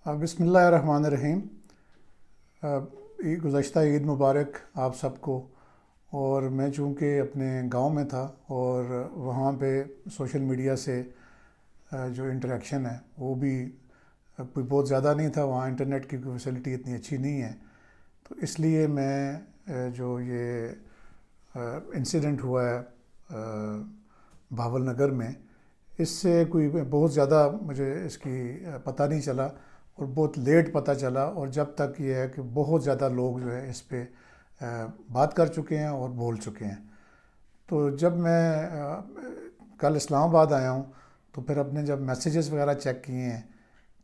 بسم اللہ الرحمن الرحیم۔ گزشتہ عید مبارک آپ سب کو۔ اور میں چونکہ اپنے گاؤں میں تھا اور وہاں پہ سوشل میڈیا سے جو انٹریکشن ہے وہ بھی کوئی بہت زیادہ نہیں تھا، وہاں انٹرنیٹ کی کوئی فیسلٹی اتنی اچھی نہیں ہے، تو اس لیے میں جو یہ انسیڈنٹ ہوا ہے بھاول نگر میں، اس سے کوئی بہت زیادہ مجھے اس کی پتہ نہیں چلا اور بہت لیٹ پتہ چلا، اور جب تک یہ ہے کہ بہت زیادہ لوگ جو ہے اس پہ بات کر چکے ہیں اور بول چکے ہیں۔ تو جب میں کل اسلام آباد آیا ہوں تو پھر اپنے جب میسیجز وغیرہ چیک کیے ہیں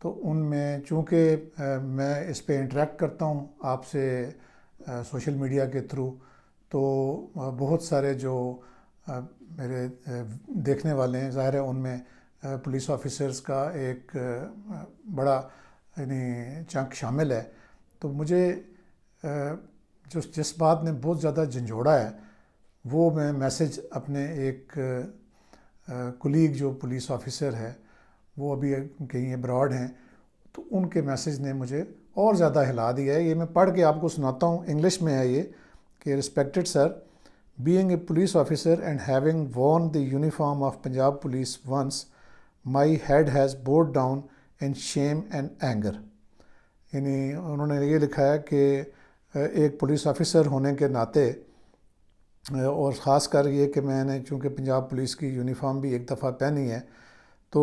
تو ان میں چونکہ میں اس پہ انٹریکٹ کرتا ہوں آپ سے سوشل میڈیا کے تھرو، تو بہت سارے جو میرے دیکھنے والے ہیں، ظاہر ہے ان میں پولیس آفیسرز کا ایک بڑا یعنی چنک شامل ہے۔ تو مجھے جس بات نے بہت زیادہ جھنجھوڑا ہے وہ میں میسج اپنے ایک کولیگ جو پولیس آفیسر ہے، وہ ابھی کہیں ابراڈ ہیں، تو ان کے میسج نے مجھے اور زیادہ ہلا دیا ہے۔ یہ میں پڑھ کے آپ کو سناتا ہوں، انگلش میں ہے یہ کہ respected sir, being a police officer and having worn the uniform of Punjab Police once, my head has bowed down in shame and anger۔ یعنی انہوں نے یہ لکھا ہے کہ ایک پولیس آفیسر ہونے کے ناطے، اور خاص کر یہ کہ میں نے چونکہ پنجاب پولیس کی یونیفارم بھی ایک دفعہ پہنی ہے، تو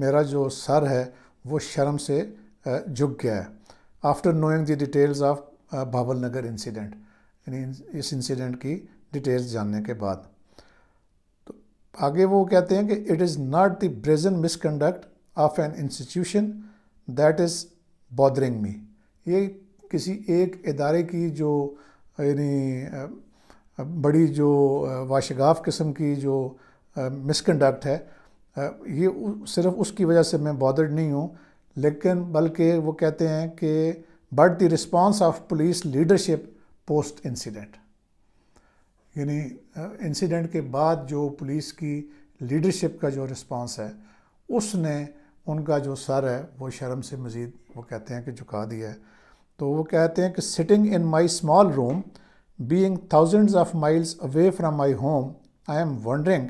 میرا جو سر ہے وہ شرم سے جھک گیا ہے۔ After knowing the details of Bahawal Nagar incident, یعنی اس انسیڈنٹ کی ڈیٹیلز جاننے کے بعد۔ تو آگے وہ کہتے ہیں کہ it is not the brazen misconduct of an institution that is bothering me. یہ کسی ایک ادارے کی جو یعنی بڑی جو واشگاف قسم کی جو مس کنڈکٹ ہے، یہ صرف اس کی وجہ سے میں بادرڈ نہیں ہوں، لیکن بلکہ وہ کہتے ہیں کہ but the response of police leadership post incident, یعنی انسیڈنٹ کے بعد جو پولیس کی لیڈرشپ کا جو رسپانس ہے اس نے ان کا جو سر ہے وہ شرم سے مزید وہ کہتے ہیں کہ جھکا دیا ہے۔ تو وہ کہتے ہیں کہ sitting in my small room being thousands of miles away from my home, I am wondering,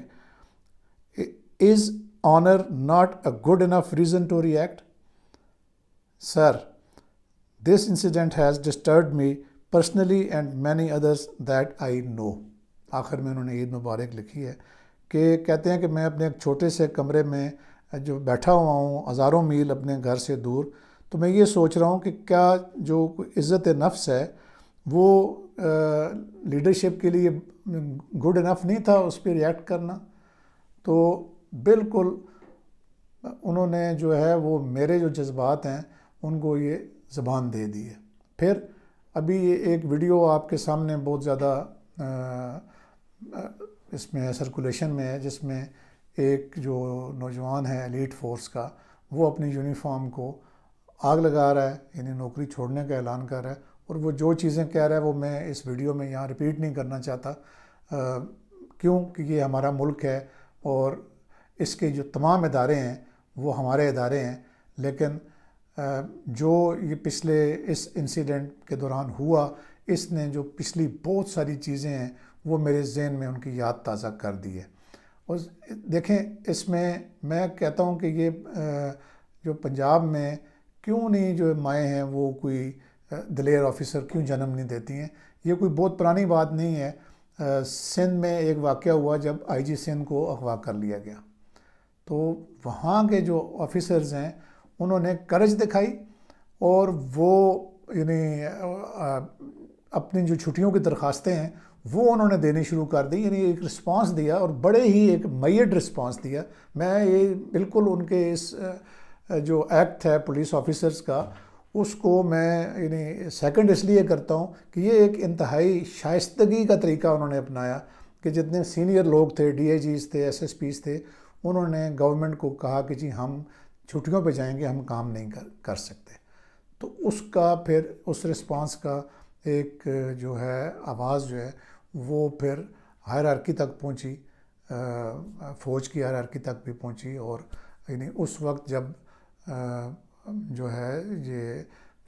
is honor not a good enough reason to react? Sir, this incident has disturbed me personally and many others that I know۔ آخر میں انہوں نے عید مبارک لکھی ہے کہ کہتے ہیں کہ میں اپنے ایک چھوٹے سے کمرے میں جو بیٹھا ہوا ہوں ہزاروں میل اپنے گھر سے دور، تو میں یہ سوچ رہا ہوں کہ کیا جو عزت نفس ہے وہ لیڈرشپ کے لیے گڈ انف نہیں تھا اس پہ ریئیکٹ کرنا۔ تو بالکل انہوں نے جو ہے وہ میرے جو جذبات ہیں ان کو یہ زبان دے دی ہے۔ پھر ابھی یہ ایک ویڈیو آپ کے سامنے بہت زیادہ اس میں سرکولیشن میں ہے، جس میں ایک جو نوجوان ہے ایلیٹ فورس کا، وہ اپنی یونیفارم کو آگ لگا رہا ہے، یعنی نوکری چھوڑنے کا اعلان کر رہا ہے، اور وہ جو چیزیں کہہ رہا ہے وہ میں اس ویڈیو میں یہاں ریپیٹ نہیں کرنا چاہتا، کیوں کہ یہ ہمارا ملک ہے اور اس کے جو تمام ادارے ہیں وہ ہمارے ادارے ہیں، لیکن جو یہ پچھلے اس انسیڈنٹ کے دوران ہوا، اس نے جو پچھلی بہت ساری چیزیں ہیں وہ میرے ذہن میں ان کی یاد تازہ کر دی ہے۔ اور دیکھیں اس میں کہتا ہوں کہ یہ جو پنجاب میں کیوں نہیں جو مائیں ہیں وہ کوئی دلیر آفیسر کیوں جنم نہیں دیتی ہیں؟ یہ کوئی بہت پرانی بات نہیں ہے۔ سندھ میں ایک واقعہ ہوا جب آئی جی سندھ کو اغوا کر لیا گیا، تو وہاں کے جو آفیسرز ہیں انہوں نے کرج دکھائی اور وہ یعنی اپنی جو چھٹیوں کی درخواستیں ہیں وہ انہوں نے دینی شروع کر دی، یعنی ایک رسپانس دیا اور بڑے ہی ایک میڈ رسپانس دیا۔ میں یہ بالکل ان کے اس جو ایکٹ ہے پولیس آفیسرز کا، اس کو میں یعنی سیکنڈ اس لیے کرتا ہوں کہ یہ ایک انتہائی شائستگی کا طریقہ انہوں نے اپنایا کہ جتنے سینئر لوگ تھے، ڈی آئی جیز تھے، ایس ایس پیز تھے، انہوں نے گورنمنٹ کو کہا کہ جی ہم چھٹیوں پہ جائیں گے، ہم کام نہیں کر سکتے۔ تو اس کا پھر اس رسپانس کا ایک جو ہے آواز جو ہے وہ پھر ہائرارکی تک پہنچی، فوج کی ہائرارکی تک بھی پہنچی، اور یعنی اس وقت جب جو ہے یہ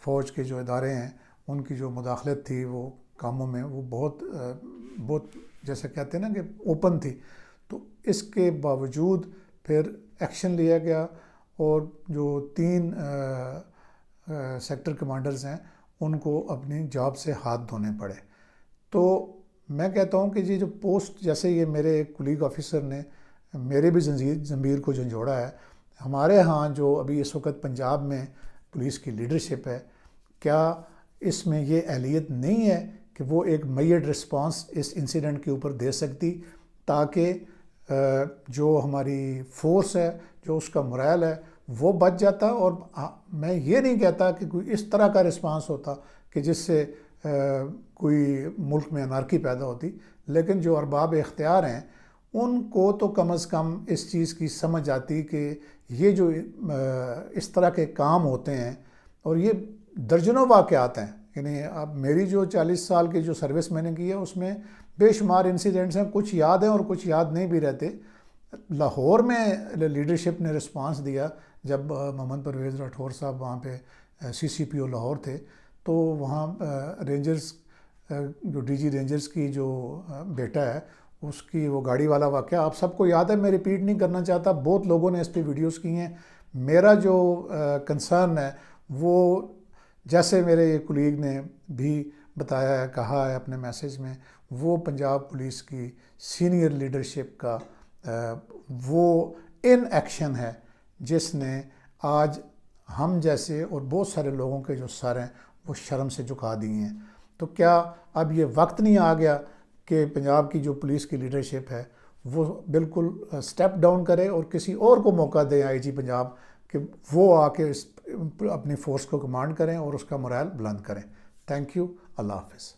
فوج کے جو ادارے ہیں ان کی جو مداخلت تھی وہ کاموں میں، وہ بہت جیسے کہتے ہیں نا کہ اوپن تھی. تو اس کے باوجود پھر ایکشن لیا گیا اور جو 3 سیکٹر کمانڈرز ہیں ان کو اپنی جاب سے ہاتھ دھونے پڑے. تو میں کہتا ہوں کہ یہ جو پوسٹ، جیسے یہ میرے ایک کولیگ آفیسر نے میرے بھی ضمیر کو جھنجھوڑا ہے. ہمارے ہاں جو ابھی اس وقت پنجاب میں پولیس کی لیڈرشپ ہے، کیا اس میں یہ اہلیت نہیں ہے کہ وہ ایک میڈ رسپانس اس انسیڈنٹ کے اوپر دے سکتی، تاکہ جو ہماری فورس ہے، جو اس کا مرائل ہے وہ بچ جاتا. اور میں یہ نہیں کہتا کہ کوئی اس طرح کا رسپانس ہوتا کہ جس سے کوئی ملک میں انارکی پیدا ہوتی، لیکن جو ارباب اختیار ہیں ان کو تو کم از کم اس چیز کی سمجھ آتی کہ یہ جو اس طرح کے کام ہوتے ہیں، اور یہ درجنوں واقعات ہیں. یعنی اب میری جو 40 سال کی جو سروس میں نے کی ہے اس میں بے شمار انسیڈنٹس ہیں، کچھ یاد ہیں اور کچھ یاد نہیں بھی رہتے. لاہور میں لیڈرشپ نے رسپانس دیا جب محمد پرویز راٹھور صاحب وہاں پہ CCPO لاہور تھے، تو وہاں رینجرز جو DG رینجرز کی جو بیٹا ہے اس کی وہ گاڑی والا واقعہ آپ سب کو یاد ہے، میں ریپیٹ نہیں کرنا چاہتا، بہت لوگوں نے اس پہ ویڈیوز کی ہیں. میرا جو کنسرن ہے وہ، جیسے میرے کولیگ نے بھی بتایا ہے، کہا ہے اپنے میسیج میں، وہ پنجاب پولیس کی سینئر لیڈرشپ کا وہ ان ایکشن ہے جس نے آج ہم جیسے اور بہت سارے لوگوں کے جو سر ہیں وہ شرم سے جھکا دیے ہیں. تو کیا اب یہ وقت نہیں آ گیا کہ پنجاب کی جو پولیس کی لیڈرشپ ہے وہ بالکل سٹیپ ڈاؤن کرے اور کسی اور کو موقع دے، IG پنجاب، کہ وہ آ کے اپنی فورس کو کمانڈ کریں اور اس کا مرائل بلند کریں. Thank you. اللہ حافظ.